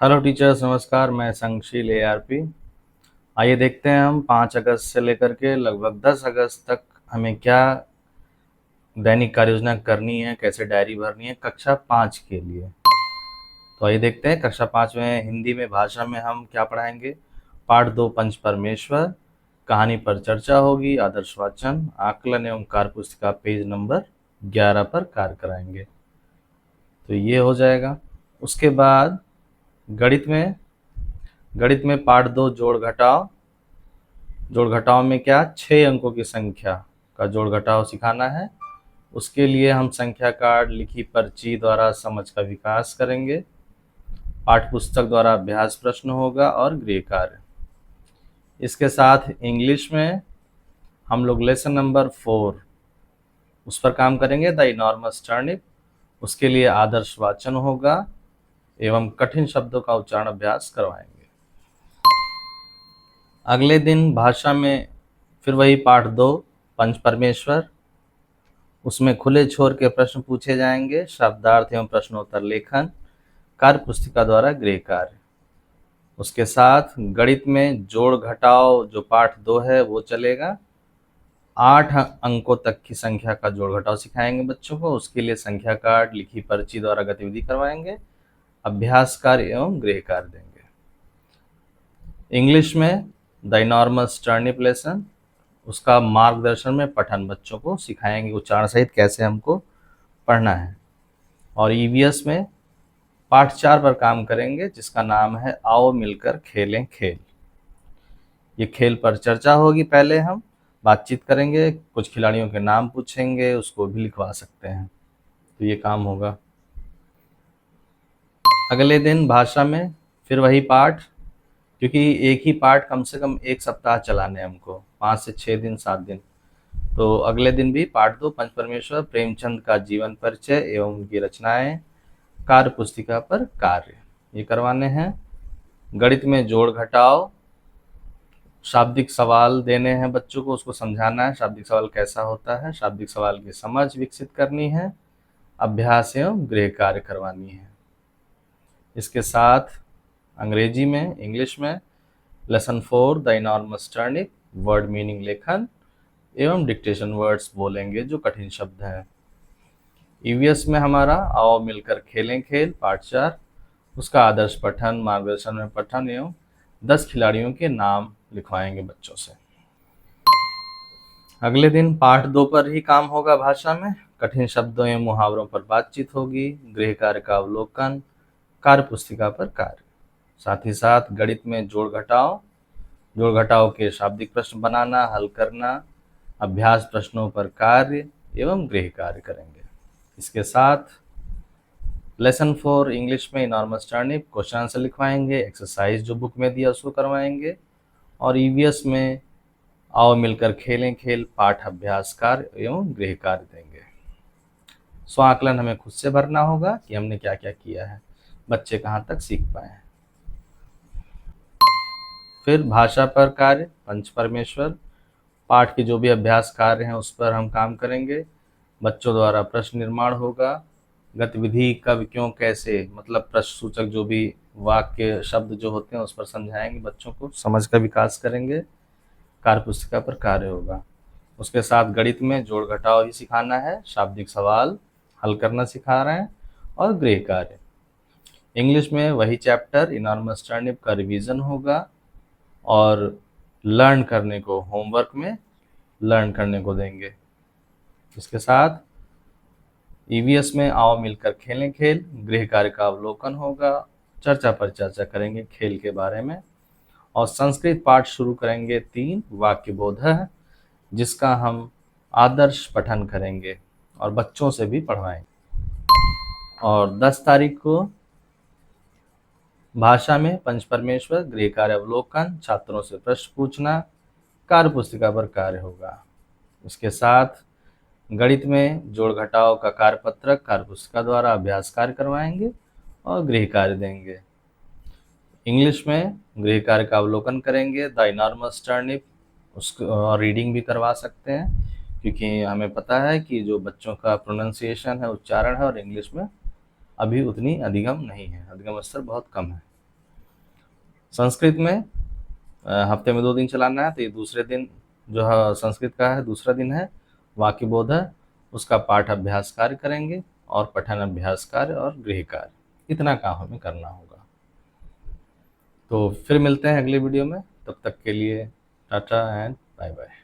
Hello teachers, नमस्कार। मैं संगशील ARP। आइए देखते हैं हम 5 अगस्त से लेकर के लगभग 10 अगस्त तक हमें क्या दैनिक कार्य योजना करनी है, कैसे डायरी भरनी है कक्षा 5 के लिए। तो आइए देखते हैं कक्षा 5 में हिंदी में भाषा में हम क्या पढ़ाएंगे। पाठ 2 पंच परमेश्वर, कहानी पर चर्चा होगी, आदर्श वाचन, आकलन एवं कार्य पुस्तिका पेज नंबर 11 पर कार्य कराएंगे। तो ये हो जाएगा। उसके बाद गणित में पाठ 2 जोड़ घटाव। जोड़ घटाव में क्या 6 अंकों की संख्या का जोड़ घटाव सिखाना है। उसके लिए हम संख्या कार्ड, लिखी पर्ची द्वारा समझ का विकास करेंगे। पाठ पुस्तक द्वारा अभ्यास प्रश्न होगा और गृह कार्य। इसके साथ इंग्लिश में हम लोग लेसन नंबर 4 उस पर काम करेंगे, द इनॉर्मस टर्निप। उसके लिए आदर्श वाचन होगा एवं कठिन शब्दों का उच्चारण अभ्यास करवाएंगे। अगले दिन भाषा में फिर वही पाठ 2 पंच परमेश्वर, उसमें खुले छोर के प्रश्न पूछे जाएंगे, शब्दार्थ एवं प्रश्नोत्तर लेखन, कार्य पुस्तिका द्वारा गृह कार्य। उसके साथ गणित में जोड़ घटाव जो पाठ 2 है वो चलेगा। 8 अंकों तक की संख्या का जोड़ घटाव सिखाएंगे बच्चों को। उसके लिए संख्या कार्ड, लिखी पर्ची द्वारा गतिविधि करवाएंगे, अभ्यास कार्य एवं गृह कार्य देंगे। इंग्लिश में द इनॉर्मस टर्निप लेसन, उसका मार्गदर्शन में पठन बच्चों को सिखाएंगे, उच्चारण सहित कैसे हमको पढ़ना है। और EVS में पाठ 4 पर काम करेंगे जिसका नाम है आओ मिलकर खेलें खेल। ये खेल पर चर्चा होगी, पहले हम बातचीत करेंगे, कुछ खिलाड़ियों के नाम पूछेंगे, उसको भी लिखवा सकते हैं, तो ये काम होगा। अगले दिन भाषा में फिर वही पाठ, क्योंकि एक ही पाठ कम से कम 1 सप्ताह चलाने हमको, 5 से 6 दिन 7 दिन। तो अगले दिन भी पाठ 2 पंच परमेश्वर, प्रेमचंद का जीवन परिचय एवं उनकी रचनाएं, कार्य पुस्तिका पर कार्य, ये करवाने हैं। गणित में जोड़ घटाव, शाब्दिक सवाल देने हैं बच्चों को, उसको समझाना है शाब्दिक सवाल कैसा होता है, शाब्दिक सवाल की समझ विकसित करनी है, अभ्यास एवं गृह कार्य करवानी है। इसके साथ अंग्रेजी में, इंग्लिश में lesson 4 the enormous turnip, word meaning लेखन एवं डिक्टेशन वर्ड्स बोलेंगे जो कठिन शब्द हैं। EVS में हमारा आओ मिलकर खेलें खेल पाठ 4, उसका आदर्श पठन, मार्गदर्शन में पठन एवं 10 खिलाड़ियों के नाम लिखवाएंगे बच्चों से। अगले दिन पाठ 2 पर ही काम होगा भाषा में, कठिन शब्दों एवं मुहावरों पर बातचीत होगी, गृह कार्य का अवलोकन, कार्य पुस्तिका पर कार्य। साथ ही साथ गणित में जोड़ घटाव के शाब्दिक प्रश्न बनाना, हल करना, अभ्यास प्रश्नों पर कार्य एवं गृह कार्य करेंगे। इसके साथ लेसन 4 इंग्लिश में इनॉर्मस टर्निप, क्वेश्चन आंसर लिखवाएंगे, एक्सरसाइज जो बुक में दिया उसको करवाएंगे। और EVS में आओ मिलकर खेलें खेल, पाठ अभ्यास कार्य एवं गृह कार्य देंगे। स्व आकलन हमें खुद से भरना होगा कि हमने क्या क्या किया है, बच्चे कहाँ तक सीख पाए हैं। फिर भाषा पर कार्य पंच परमेश्वर, पाठ के जो भी अभ्यास कार्य हैं उस पर हम काम करेंगे, बच्चों द्वारा प्रश्न निर्माण होगा, गतिविधि कब क्यों कैसे, मतलब प्रश्न सूचक जो भी वाक्य शब्द जो होते हैं उस पर समझाएंगे, बच्चों को समझ का विकास करेंगे, कार्य पुस्तिका पर कार्य होगा। उसके साथ गणित में जोड़ घटाव ही सिखाना है, शाब्दिक सवाल हल करना सिखा रहे हैं और गृह कार्य। इंग्लिश में वही चैप्टर इनॉर्मस टर्निप का रिवीजन होगा और लर्न करने को, होमवर्क में लर्न करने को देंगे। इसके साथ EVS में आओ मिलकर खेलें खेल, गृह कार्य का अवलोकन होगा, चर्चा पर चर्चा करेंगे खेल के बारे में। और संस्कृत पाठ शुरू करेंगे 3 वाक्य बोध है, जिसका हम आदर्श पठन करेंगे और बच्चों से भी पढ़वाएंगे। और 10 तारीख को भाषा में पंच परमेश्वर, गृह कार्य अवलोकन, छात्रों से प्रश्न पूछना, कार्य पुस्तिका पर कार्य होगा। इसके साथ गणित में जोड़ घटाव का कार्य पत्रक कार्य पुस्तिका द्वारा अभ्यास कार्य करवाएंगे और गृह कार्य देंगे। इंग्लिश में गृह कार्य का अवलोकन करेंगे, द इनॉर्मस टर्निप, उसको रीडिंग भी करवा सकते हैं, क्योंकि हमें पता है कि जो बच्चों का प्रोनाउंसिएशन है, उच्चारण है, और इंग्लिश में अभी उतनी अधिगम नहीं है, अधिगम स्तर बहुत कम है। संस्कृत में हफ्ते में 2 दिन चलाना है, तो ये दूसरे दिन जो है संस्कृत का है, दूसरा दिन है वाक्य बोध है, उसका पाठ अभ्यास कार्य करेंगे और पठन अभ्यास कार्य और गृह कार्य, इतना काम हमें करना होगा। तो फिर मिलते हैं अगले वीडियो में, तब तक के लिए टाटा एंड बाय बाय।